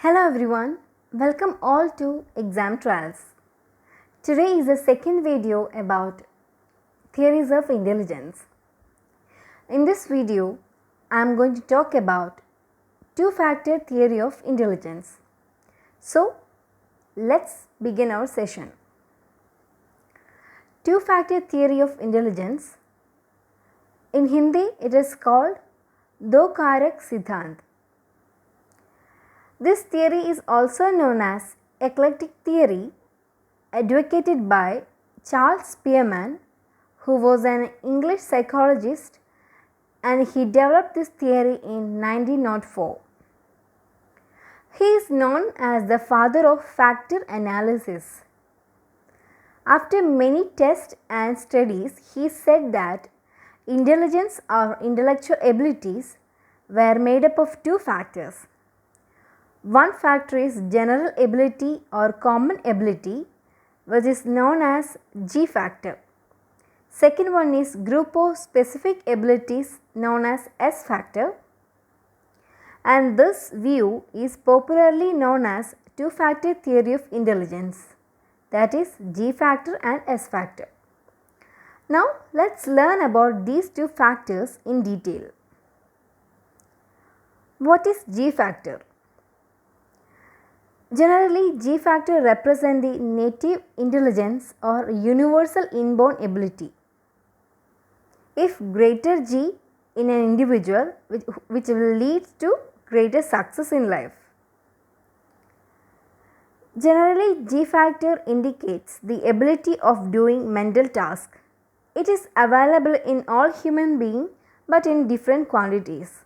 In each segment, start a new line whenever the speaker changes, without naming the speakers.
Hello everyone, welcome all to Exam Trials. Today is the second video about theories of intelligence. In this video, I am going to talk about two-factor theory of intelligence. So, let's begin our session. Two-factor theory of intelligence. In Hindi, it is called Do Karak Siddhant. This theory is also known as eclectic theory, advocated by Charles Spearman, who was an English psychologist, and he developed this theory in 1904. He is known as the father of factor analysis. After many tests and studies, he said that intelligence or intellectual abilities were made up of two factors. One factor is general ability or common ability, which is known as G factor. Second one is group of specific abilities known as S factor, and this view is popularly known as two-factor theory of intelligence, that is G factor and S factor. Now let's learn about these two factors in detail. What is G factor? Generally, G factor represents the native intelligence or universal inborn ability. If greater G in an individual, which will lead to greater success in life. Generally, G factor indicates the ability of doing mental tasks. It is available in all human beings but in different quantities.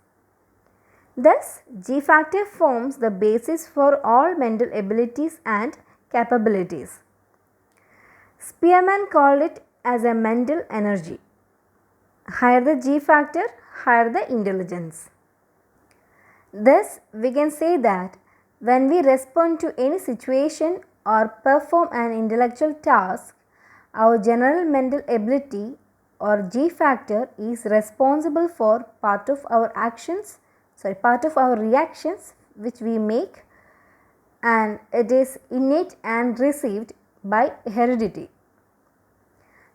Thus, G factor forms the basis for all mental abilities and capabilities. Spearman called it as a mental energy. Higher the G factor, higher the intelligence. Thus, we can say that when we respond to any situation or perform an intellectual task, our general mental ability or G factor is responsible for part of our reactions which we make, and it is innate and received by heredity.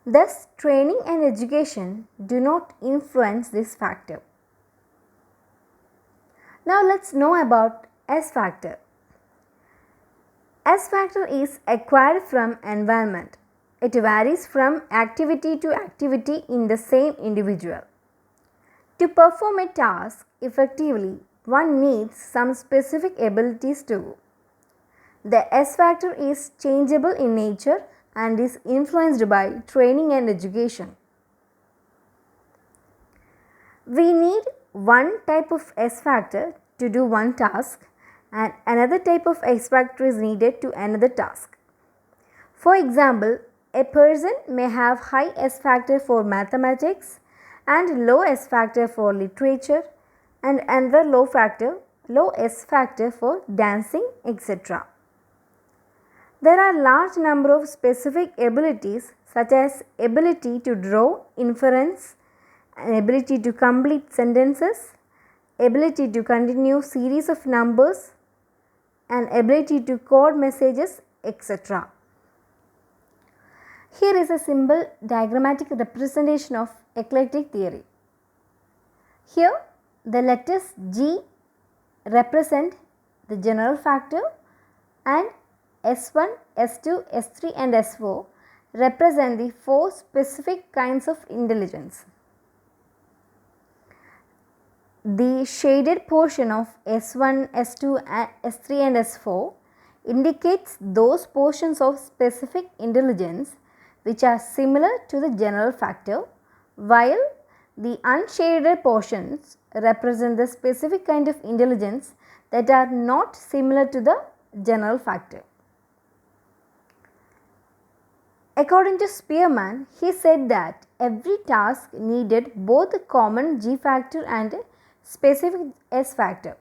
Thus, training and education do not influence this factor. Now let's know about S factor. S factor is acquired from environment. It varies from activity to activity in the same individual. To perform a task effectively, one needs some specific abilities too. The S factor is changeable in nature and is influenced by training and education. We need one type of S factor to do one task, and another type of S factor is needed to another task. For example, a person may have high S factor for mathematics and low S factor for literature, and another low S factor for dancing, etc. There are large number of specific abilities such as ability to draw inference, ability to complete sentences, ability to continue series of numbers, and ability to code messages, etc. Here is a simple diagrammatic representation of eclectic theory. Here the letters G represent the general factor and S1, S2, S3 and S4 represent the four specific kinds of intelligence. The shaded portion of S1, S2, S3 and S4 indicates those portions of specific intelligence which are similar to the general factor, while the unshaded portions represent the specific kind of intelligence that are not similar to the general factor. According to Spearman, he said that every task needed both a common G factor and a specific S factor.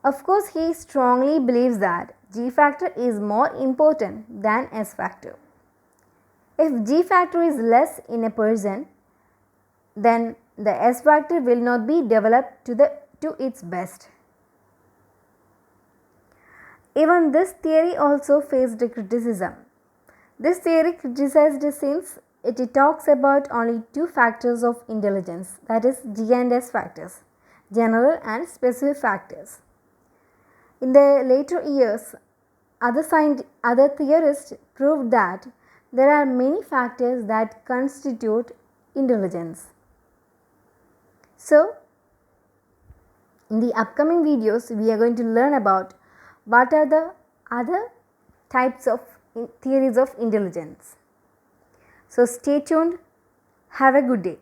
Of course, he strongly believes that G factor is more important than S factor. If G factor is less in a person, then the S factor will not be developed to its best. Even this theory also faced criticism. This theory criticized since it talks about only two factors of intelligence, that is G and S factors, general and specific factors. In the later years, other theorists proved that there are many factors that constitute intelligence. So, in the upcoming videos, we are going to learn about what are the other types of theories of intelligence. So, stay tuned. Have a good day.